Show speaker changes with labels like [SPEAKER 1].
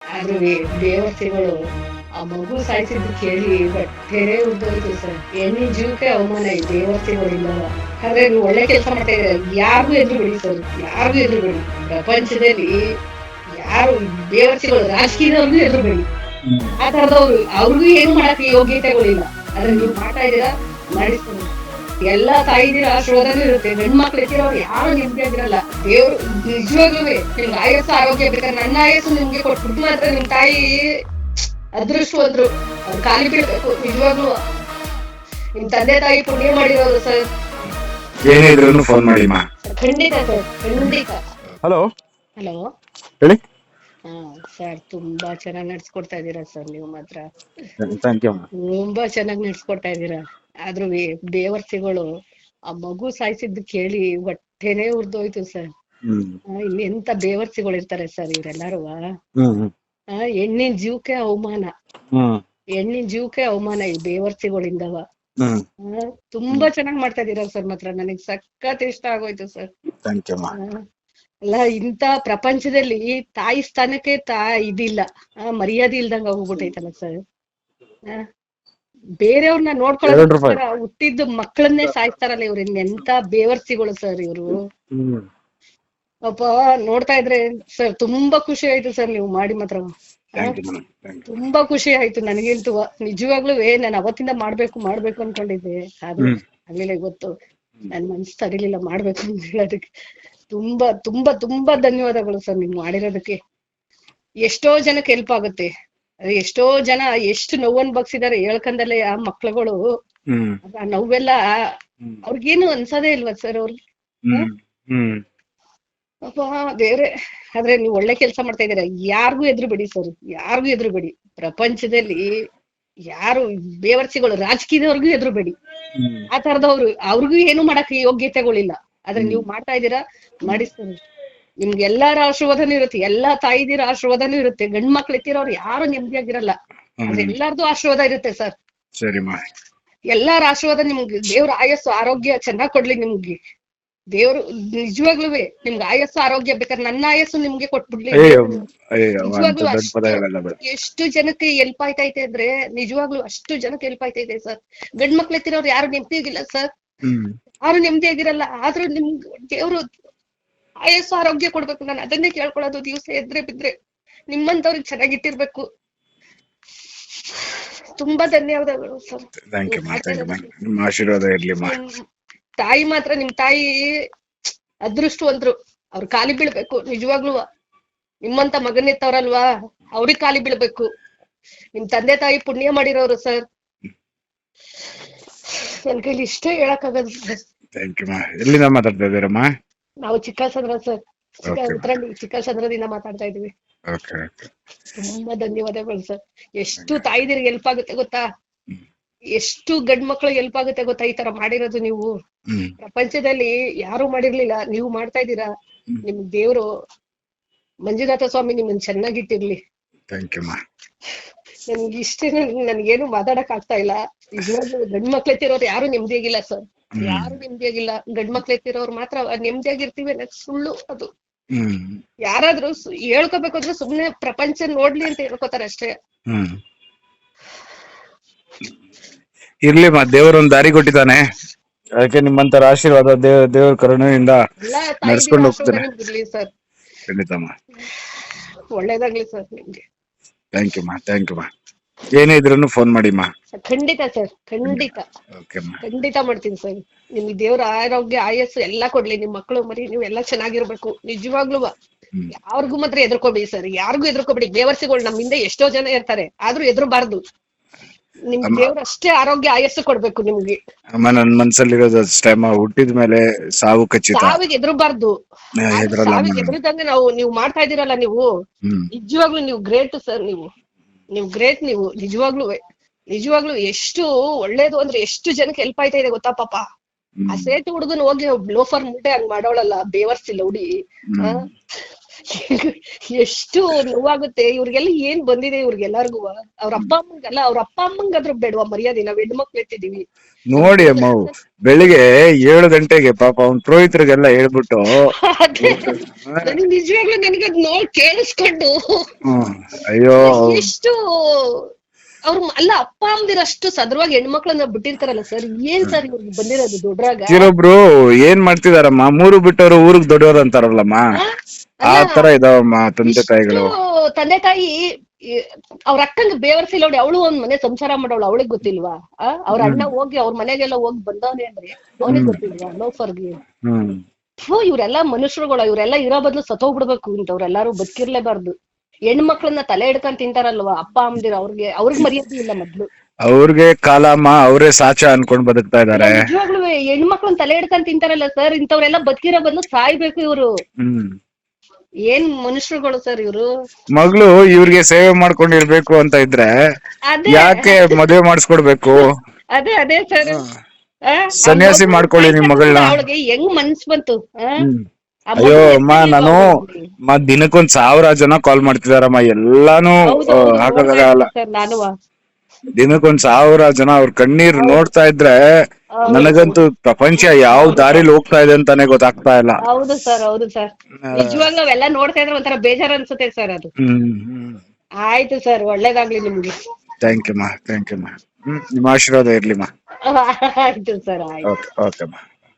[SPEAKER 1] ಆದ್ರೂ ಬೇವರ್ಸಿಗಳು ಆ ಮಗು ಸಾಯಿಸಿದ್ದು ಕೇಳಿ ಹೊಟ್ಟೆನೇ ಉರ್ದೋಯ್ತು ಸರ್. ಹೆಣ್ಣಿನ ಜೀವಕ್ಕೆ ಅವಮಾನ ಈ ಬೇವರ್ಸಿಗಳಿಂದ. ಆದ್ರೆ ನೀವು ಒಳ್ಳೆ ಕೆಲಸ ಮಾಡ್ತಾ ಇದ್ದೀರಾ. ಯಾರಿಗೂ ಎದುರುಬೇಡಿ ಸರ್, ಯಾರಿಗೂ ಎದುರುಬೇಡಿ. ಪ್ರಪಂಚದಲ್ಲಿ ಯಾರು ಬೇವರ್ಸಿಗಳು ರಾಜಕೀಯದವ್ರಿಗೂ ಎದುರುಬೇಡಿ. ಆ ತರದವ್ರು ಅವ್ರಿಗೂ ಏನು ಮಾಡಕ್ಕೆ ಯೋಗ್ಯತೆಗಳಿಲ್ಲ. ಆದ್ರೆ ನೀವು ಮಾಡ್ತಾ ಇದ್ದೀರಾ, ಮಾಡಿಸ್ಕೊಂಡು ಎಲ್ಲಾ ತಾಯಿದಿರ ಆಶೀರ್ವಾದನೂ ಇರುತ್ತೆ. ಗಂಡ್ ಮಕ್ಳು ಎತ್ತಿರೋರು ಯಾರು ನೆಮ್ಮದಿಯಾಗಿರಲ್ಲ. ದೇವ್ರು ನಿಜವಾಗ್ಲೂ ನಿಮ್ಗೆ ಆಯಸ್ಸು ಆರೋಗ್ಯ ಬೇಕಾದ್ರೆ ನನ್ನ ಆಯಸ್ಸು ನಿಮ್ಗೆ ಕೊಟ್ಬಿಟ್ಟು ಮಾತ್ರ ನಿಮ್ ತಾಯಿ ಅದೃಷ್ಟವಂತರು. ಅವ್ರು ಖಾಲಿ ಬೀಳ್ಬೇಕು. ನಿಜವಾಗ್ಲೂ ನಿಮ್ ತಂದೆ ತಾಯಿ ಪುಣ್ಯ ಮಾಡಿರೋರು ಸರ್.
[SPEAKER 2] ಏನೇ ಇದ್ರೂ ಫೋನ್ ಮಾಡಿ ಮಾ.
[SPEAKER 1] ಖಂಡಿತ ಸರ್, ಖಂಡಿತ.
[SPEAKER 2] ಹಲೋ
[SPEAKER 1] ಹಲೋ
[SPEAKER 2] ಹೇಳಿ.
[SPEAKER 1] ಹಾ ಸರ್, ತುಂಬಾ ಚೆನ್ನಾಗಿ ನಡ್ಸ್ಕೊಡ್ತಾ ಇದೀರಾ ಸರ್. ನೀವು ಮಾತ್ರ
[SPEAKER 2] ಥ್ಯಾಂಕ್ ಯು.
[SPEAKER 1] ತುಂಬಾ ಚೆನ್ನಾಗಿ ನಡ್ಸ್ಕೊಡ್ತಾ ಇದೀರಾ. ಆದ್ರೂ ಬೇವರ್ಸಿಗಳು ಆ ಮಗು ಸಾಯಿಸಿದ್ದು ಕೇಳಿ ಹೊಟ್ಟೆನೇ ಉರ್ದೋಯ್ತು ಸರ್. ಇಲ್ಲಿ ಎಂತ ಬೇವರ್ಸಿಗಳು ಇರ್ತಾರೆ ಸರ್ ಇವರೆಲ್ಲಾರು. ಹೆಣ್ಣಿನ ಜೀವಕ್ಕೆ ಅವಮಾನ, ಹೆಣ್ಣಿನ ಜೀವಕ್ಕೆ ಅವಮಾನ ಈ ಬೇವರ್ಸಿಗಳಿಂದವ. ತುಂಬಾ ಚೆನ್ನಾಗ್ ಮಾಡ್ತಾ ಇದೀರ ಸರ್. ಮಾತ್ರ ನನಗ್ ಸಖತ್ ಇಷ್ಟ ಆಗೋಯ್ತು ಸರ್. ಅಲ್ಲ, ಇಂತ ಪ್ರಪಂಚದಲ್ಲಿ ತಾಯಿ ಸ್ಥಾನಕ್ಕೆ ಇದಿಲ್ಲ, ಮರ್ಯಾದೆ ಇಲ್ದಂಗ ಹೋಗ್ಬಿಟ್ಟೈತಲ್ಲ ಸರ್. ಬೇರೆಯವ್ರನ್ನ ನೋಡ್ಕೊಳ್ಳೋದಕ್ಕೋಸ್ಕರ ಹುಟ್ಟಿದ್ದು ಮಕ್ಕಳನ್ನೇ ಸಾಯ್ತಾರಲ್ಲ ಇವ್ರು. ಎಂತ ಬೇವರ್ಸಿಗಳು ಸರ್ ಇವ್ರು. ಪಾಪ ನೋಡ್ತಾ ಇದ್ರೆ ಸರ್ ತುಂಬಾ ಖುಷಿ ಆಯ್ತು ಸರ್ ನೀವು ಮಾಡಿ ಮಾತ್ರ. ತುಂಬಾ ಖುಷಿ ಆಯ್ತು ನನಗಂತೂ. ನಿಜವಾಗ್ಲೂ ನಾನು ಅವತ್ತಿಂದ ಮಾಡ್ಬೇಕು ಅನ್ಕೊಂಡಿದ್ದೆ. ಆದ್ರೆ ಆಗ್ಲಿಲ್ಲ. ಇವತ್ತು ನನ್ ಮನ್ಸು ತಡಿಲಿಲ್ಲ ಮಾಡ್ಬೇಕು ಅಂತ ಹೇಳೋದಕ್ಕೆ. ತುಂಬಾ ತುಂಬಾ ತುಂಬಾ ಧನ್ಯವಾದಗಳು ಸರ್ ನೀವು ಮಾಡಿರೋದಕ್ಕೆ. ಎಷ್ಟೋ ಜನಕ್ಕೆ ಹೆಲ್ಪ್ ಆಗುತ್ತೆ. ಎಷ್ಟೋ ಜನ ಎಷ್ಟು ನೋವನ್ ಬಗ್ಸಿದಾರೆ ಹೇಳ್ಕಂದಲ್ಲೇ ಆ ಮಕ್ಳುಗಳು. ಆ ನೋವೆಲ್ಲ ಅವ್ರಿಗೇನು ಅನ್ಸೋದೇ ಇಲ್ವಾ ಸರ್ ಅವ್ರಿಗೆ? ಪಾಪ ಬೇರೆ. ಆದ್ರೆ ನೀವು ಒಳ್ಳೆ ಕೆಲಸ ಮಾಡ್ತಾ ಇದೀರ. ಯಾರಿಗೂ ಎದುರುಬೇಡಿ ಸರ್, ಯಾರಿಗೂ ಎದುರುಬೇಡಿ. ಪ್ರಪಂಚದಲ್ಲಿ ಯಾರು ಬೇವರ್ಸಿಗಳು ರಾಜಕೀಯದವ್ರಿಗೂ ಎದುರುಬೇಡಿ. ಆ ತರದವ್ರು ಅವ್ರಿಗೂ ಏನು ಮಾಡಕ್ಕೆ ಯೋಗ್ಯತೆಗಳಿಲ್ಲ. ಆದ್ರೆ ನೀವು ಮಾಡ್ತಾ ಇದ್ದೀರಾ, ಮಾಡಿಸ್ತಾರೆ. ನಿಮ್ಗೆ ಎಲ್ಲಾರ ಆಶೀರ್ವಾದನೂ ಇರುತ್ತೆ, ಎಲ್ಲಾ ತಾಯಿದಿರ ಆಶೀರ್ವಾದನೂ ಇರುತ್ತೆ. ಗಂಡ್ ಮಕ್ಳು ಎತ್ತಿರೋರು ಯಾರು ನೆಮ್ಮದಿಯಾಗಿರಲ್ಲ. ಆದ್ರೆ ಎಲ್ಲಾರ್ದು ಆಶೀರ್ವಾದ ಇರುತ್ತೆ ಸರ್. ಎಲ್ಲಾರ ಆಶೀರ್ವಾದ ನಿಮ್ಗೆ. ದೇವ್ರ ಆಯಸ್ಸು ಆರೋಗ್ಯ ಚೆನ್ನಾಗ್ ಕೊಡ್ಲಿ ನಿಮ್ಗೆ. ದೇವ್ರು ನಿಜವಾಗ್ಲೂ ನಿಮ್ಗೆ ಆಯಸ್ಸು ಆರೋಗ್ಯ ಬೇಕಾದ್ರೆ ನನ್ನ ಆಯಸ್ಸು ನಿಮ್ಗೆ ಕೊಟ್ಬಿಡ್ಲಿ. ನಿಜವಾಗ್ಲೂ ಎಷ್ಟು ಜನಕ್ಕೆ ಹೆಲ್ಪ್ ಆಯ್ತೈತೆ ಅಂದ್ರೆ ನಿಜವಾಗ್ಲೂ ಅಷ್ಟು ಜನಕ್ಕೆ ಹೆಲ್ಪ್ ಆಯ್ತೈತೆ ಸರ್. ಗಂಡ್ ಮಕ್ಳು ಎತ್ತಿರೋರು ಯಾರು ನೆಮ್ಮದಿಯಾಗಿಲ್ಲ ಸರ್, ಯಾರು ನೆಮ್ಮದಿಯಾಗಿರಲ್ಲ. ಆದ್ರೂ ನಿಮ್ಗೆ ದೇವ್ರು ಆಯಸ್ಸು ಆರೋಗ್ಯ ಕೊಡ್ಬೇಕು. ನಾನು ಅದನ್ನೇ ಕೇಳ್ಕೊಳ್ಳೋದು. ದಿವಸ ಎದ್ರೆ ಬಿದ್ರೆ ನಿಮ್ಮಂತವ್ರಿಗೆ ಚೆನ್ನಾಗಿಟ್ಟಿರ್ಬೇಕು. ತುಂಬಾ ಧನ್ಯವಾದಗಳು ಸರ್.
[SPEAKER 2] ನಿಮ್ಮ ಆಶೀರ್ವಾದ ಇರ್ಲಿ.
[SPEAKER 1] ತಾಯಿ ಮಾತ್ರ, ನಿಮ್ ತಾಯಿ ಅದೃಷ್ಟವಂತರು. ಅವ್ರು ಖಾಲಿ ಬೀಳ್ಬೇಕು. ನಿಜವಾಗ್ಲೂ ನಿಮ್ಮಂತ ಮಗನಿತ್ತವ್ರಲ್ವಾ, ಅವ್ರಿಗೆ ಖಾಲಿ ಬೀಳ್ಬೇಕು. ನಿಮ್ ತಂದೆ ತಾಯಿ ಪುಣ್ಯ ಮಾಡಿರೋರು ಸರ್. ನನ್ ಕೈಲಿ ಇಷ್ಟೇ ಹೇಳಕ್ಕಾಗದು ಸರ್.
[SPEAKER 2] ಎಲ್ಲಿಂದ ಮಾತಾಡ್ತಾ ಇದ್ದೀರಮ್ಮ?
[SPEAKER 1] ನಾವು ಚಿಕ್ಕಸಂದ್ರ ಸರ್, ಚಿಕ್ಕಸಂದ್ರದಿಂದ ಮಾತಾಡ್ತಾ ಇದೀವಿ. ತುಂಬಾ ಧನ್ಯವಾದಗಳು ಸರ್. ಎಷ್ಟು ತಾಯಿದಿರಿಗೆ ಹೆಲ್ಪ್ ಆಗುತ್ತೆ ಗೊತ್ತಾ? ಎಷ್ಟು ಗಂಡ್ ಮಕ್ಳಿಗೆ ಹೆಲ್ಪ್ ಆಗುತ್ತೆ ಗೊತ್ತಾ ಈ ತರ ಮಾಡಿರೋದು ನೀವು? ಪ್ರಪಂಚದಲ್ಲಿ ಯಾರು ಮಾಡಿರ್ಲಿಲ್ಲ, ನೀವು ಮಾಡ್ತಾ ಇದ್ದೀರಾ. ನಿಮ್ ದೇವ್ರು ಮಂಜುನಾಥ ಸ್ವಾಮಿ ನಿಮ್ಮನ್ನ ಚೆನ್ನಾಗಿಟ್ಟಿರ್ಲಿ. ನನ್ಗೆ ಇಷ್ಟೇ. ನನ್ಗೇನು ಮಾತಾಡಕ್ ಆಗ್ತಾ ಇಲ್ಲ. ನಿಜವಾಗ್ಲೂ ಗಂಡ್ ಮಕ್ಳು ಎತ್ತಿರೋರು ಯಾರು ನೆಮ್ಮದಿಯಾಗಿಲ್ಲ ಸರ್, ಯಾರು ನೆಮ್ಮದಿಯಾಗಿಲ್ಲ. ಗಂಡ್ ಮಕ್ಳು ಎತ್ತಿರೋರು ಮಾತ್ರ ನೆಮ್ಮದಿಯಾಗಿರ್ತೀವಿ ಅನ್ನೋದು ಸುಳ್ಳು. ಅದು ಯಾರಾದ್ರೂ ಹೇಳ್ಕೋಬೇಕು ಅಂದ್ರೆ ಸುಮ್ನೆ ಪ್ರಪಂಚ ನೋಡ್ಲಿ ಅಂತ ಹೇಳ್ಕೊತಾರೆ ಅಷ್ಟೇ.
[SPEAKER 2] ಇರ್ಲಿ ಮಾ, ದೇವರೊಂದು ದಾರಿ ಕೊಟ್ಟಿದ್ದಾನೆ. ಅದಕ್ಕೆ ನಿಮ್ಮಂತರ ಆಶೀರ್ವಾದ ದೇವರ ಕರುಣೆಯಿಂದ ನಡ್ಸ್ಕೊಂಡು ಹೋಗ್ತಾರೆ.
[SPEAKER 1] ಸರ್
[SPEAKER 2] ಖಂಡಿತಮ್ಮ.
[SPEAKER 1] ಒಳ್ಳೇದಾಗ್ಲಿ ಸರ್ ನಿಮ್ಗೆ.
[SPEAKER 2] ಥ್ಯಾಂಕ್ ಯು ಮಾ. ಏನೇ ಇದ್ರೂ ಫೋನ್ ಮಾಡಿ ಮಾ.
[SPEAKER 1] ಖಂಡಿತ ಸರ್, ಖಂಡಿತ ಖಂಡಿತ ಮಾಡ್ತೀನಿ ಸರ್. ನಿಮ್ಗೆ ದೇವ್ರ ಆರೋಗ್ಯ ಆಯಸ್ಸು ಎಲ್ಲಾ ಕೊಡ್ಲಿ. ನಿಮ್ ಮಕ್ಳು ಮರಿ ನೀವು ಎಲ್ಲಾ ಚೆನ್ನಾಗಿರ್ಬೇಕು. ನಿಜವಾಗ್ಲೂ ಯಾರಿಗೂ ಮಾತ್ರ ಎದ್ರಕೋಬೇಡಿ ಸರ್, ಯಾರಿಗೂ ಎದ್ರಕೋಬೇಡಿ. ಬೇವರ್ಸಿಗಳು ನಮ್ಮಿಂದ ಎಷ್ಟೋ ಜನ ಇರ್ತಾರೆ, ಆದ್ರೂ ಎದ್ರಬಾರ್ದು. ನಿಮ್ ದೇವ್ರ ಅಷ್ಟೇ ಆರೋಗ್ಯ ಆಯಸ್ಸು ಕೊಡ್ಬೇಕು ನಿಮ್ಗೆ.
[SPEAKER 2] ಅಮ್ಮ, ನನ್ ಮನ್ಸಲ್ಲಿರೋದು ಅಷ್ಟೇ ಅಮ್ಮ. ಹುಟ್ಟಿದ ಮೇಲೆ ಸಾವು ಖಚಿತ.
[SPEAKER 1] ಸಾವಿಗೆ ಎದ್ರಬಾರ್ದು. ಸಾವಿಗೆ ಎದ್ರದಂಗೆ ನೀವು ಮಾಡ್ತಾ ಇದೀರಲ್ಲ ನೀವು. ನಿಜವಾಗ್ಲೂ ನೀವು ಗ್ರೇಟ್ ಸರ್. ನೀವು ಗ್ರೇಟ್. ನೀವು ನಿಜವಾಗ್ಲೂ ಎಷ್ಟು ಒಳ್ಳೇದು ಅಂದ್ರೆ ಎಷ್ಟು ಜನಕ್ಕೆ ಹೆಲ್ಪ್ ಆಯ್ತಾ ಇದೆ ಗೊತ್ತಾ? ಪಾಪ ಆ ಸೇಟು ಹುಡುಗನ್ ಹೋಗಿ ಲೋಫರ್ ಮುಟ್ಟೆ ಹಂಗ್ ಮಾಡೋಳಲ್ಲ ಬೇವರ್ಸಿಲ್ಲ ಹುಡಿ. ಎಷ್ಟು ನೋವಾಗುತ್ತೆ ಇವ್ರಿಗೆಲ್ಲ ಏನ್ ಬಂದಿದೆ ಇವ್ರಿಗೆಲ್ಲರಿಗೂ ಅವ್ರ ಅಪ್ಪ ಅಮ್ಮಂಗಲ್ಲ ಅವ್ರ ಅಪ್ಪ ಅಮ್ಮಂಗಾದ್ರೂ ಬೇಡವಾ ಮರ್ಯಾದೆ ನಾವ್ ಹೆಣ್ಮಕ್ಳು ಎತ್ತಿದೀವಿ
[SPEAKER 2] ನೋಡಿ ಅಮ್ಮ ಬೆಳಿಗ್ಗೆ 7 ಗಂಟೆಗೆ ಪಾಪ ಅವ್ನ್ ಪುರೋಹಿತರಿಗೆಲ್ಲ ಹೇಳ್ಬಿಟ್ಟು
[SPEAKER 1] ಅದೇ ನನಗೆ ನಿಜವಾಗ್ಲೂ ನನಗೆ ಅದ್ ನೋಡ್ ಕೇಳಿಸ್ಕೊಂಡು
[SPEAKER 2] ಅಯ್ಯೋ
[SPEAKER 1] ಎಷ್ಟು ಅವ್ರು ಅಲ್ಲ ಅಪ್ಪ ಅಮ್ಮದಿರಷ್ಟು ಸದೃವಾಗಿ ಹೆಣ್ಮಕ್ಳನ್ನ ಬಿಟ್ಟಿರ್ತಾರಲ್ಲ ಸರ್ ಏನ್ ಸರ್ ಇವ್ರಿಗೆ ಬಂದಿರೋದು ದೊಡ್ಡರಾಗ
[SPEAKER 2] ಕೆಲವೊಬ್ರು ಏನ್ ಮಾಡ್ತಿದಾರಮ್ಮ ಮೂರು ಬಿಟ್ಟವ್ರು ಊರಿಗೆ ದೊಡ್ಡವ್ರು ಅಂತಾರಲ್ಲಮ್ಮ ಆ ತರ ಇದಾವಮ್ಮ ತಂದೆ ತಾಯಿಗಳು.
[SPEAKER 1] ತಂದೆ ತಾಯಿ ಅವ್ರ ಅಕ್ಕಂಗ್ ಬೇವರ್ಸಿ ನೋಡಿ ಅವಳು ಒಂದ್ ಮನೆ ಸಂಸಾರ ಮಾಡೋಳು ಅವಳಿಗೆ ಗೊತ್ತಿಲ್ವಾ ಅವ್ರ ಅಣ್ಣ ಹೋಗಿ ಅವ್ರ ಮನೆಗೆಲ್ಲ ಹೋಗಿ ಬಂದವನೇ ಅಂದ್ರೆ ಅವನಿಗೆ ಗೊತ್ತಿಲ್ವಾ ಲೋಫರ್ಗೆ. ಇವ್ರೆಲ್ಲಾ ಮನುಷ್ಯರುಗಳು ಇವ್ರೆಲ್ಲಾ ಇರೋ ಬದ್ಲು ಸತ್ತೋಗ್ಬಿಡ್ಬೇಕು ಇಂಥವ್ರೆಲ್ಲಾರು ಬದುಕಿರ್ಲೇಬಾರ್ದು. ಹೆಣ್ಮಕ್ಳನ್ನ ತಲೆ ಹಿಡ್ಕೊಂಡ್ ತಿಂತಾರಲ್ವಾ ಅಪ್ಪ ಅಮ್ಮದಿರ ಅವ್ರಿಗೆ ಮರ್ಯಾದೆ ಇಲ್ಲ ಮೊದ್ಲು.
[SPEAKER 2] ಅವ್ರಿಗೆ ಕಾಲಮ್ಮ ಅವರೇ ಸಾಚ ಅನ್ಕೊಂಡ್ ಬದುಕ್ತಾ ಇದಾರೆ.
[SPEAKER 1] ನಿಜವಾಗ್ಲೂ ಹೆಣ್ಮಕ್ಳನ್ನ ತಲೆ ಹಿಡ್ಕೊಂಡ್ ತಿಂತಾರಲ್ಲ ಸರ್ ಇಂಥವ್ರೆಲ್ಲ ಬದುಕಿರೋ ಬದ್ಲು ಸಾಯ್ಬೇಕು ಇವ್ರು. ಏನ್ ಮನುಷ್ಯರುಗಳು ಸರ್ ಇವ್ರು.
[SPEAKER 2] ಮಗಳು ಇವ್ರಿಗೆ ಸೇವೆ ಮಾಡ್ಕೊಂಡಿರ್ಬೇಕು ಅಂತ ಇದ್ರೆ ಯಾಕೆ ಮದುವೆ ಮಾಡಿಸ್ಕೊಡ್ಬೇಕು.
[SPEAKER 1] ಅದೇ ಅದೇ ಸರ್
[SPEAKER 2] ಸನ್ಯಾಸಿ ಮಾಡ್ಕೊಳ್ಳಿ ನಿಮ್ ಮಗಳನ್ನ.
[SPEAKER 1] ಅವಳಿಗೆ ಹೆಂಗ್ ಮನ್ಸ್ ಬಂತು.
[SPEAKER 2] ಅಯ್ಯೋ ಅಮ್ಮ ನಾನು ದಿನಕ್ಕೊಂದ್ 1000 ಜನ ಕಾಲ್ ಮಾಡ್ತಿದಾರಮ್ಮ ಎಲ್ಲಾನು ಹಾಕಲ್ಲ. ದಿನಕ್ಕೊಂದ್ 1000 ಜನ ಅವ್ರ ಕಣ್ಣೀರ್ ನೋಡ್ತಾ ಇದ್ರೆ ನನಗಂತೂ ಪ್ರಪಂಚ ಯಾವ ದಾರಿಲಿ ಹೋಗ್ತಾ ಇದೆ ಅಂತಾನೆ ಗೊತ್ತಾಗ್ತಾ ಇಲ್ಲ.
[SPEAKER 1] ಹೌದು ಸರ್ ಹೌದು ಸರ್ ನಿಜವಾಗ್ಲೂ ಅವೆಲ್ಲ ನೋಡ್ತಾ ಇದ್ರೆ ಒಂಥರ ಬೇಜಾರ್ ಅನ್ಸುತ್ತೆ ಸರ್ ಅದು. ಆಯ್ತು ಸರ್ ಒಳ್ಳೇದಾಗ್ಲಿ ನಿಮ್ಗೆ.
[SPEAKER 2] ಥ್ಯಾಂಕ್ ಯು ಮಾ ನಿಮ್ಮ ಆಶೀರ್ವಾದ ಇರ್ಲಿಮ್ಮ.
[SPEAKER 1] ಆಯ್ತು ಸರ್ ಆಯ್ತು.
[SPEAKER 2] ಓಕೆ ಮಾ.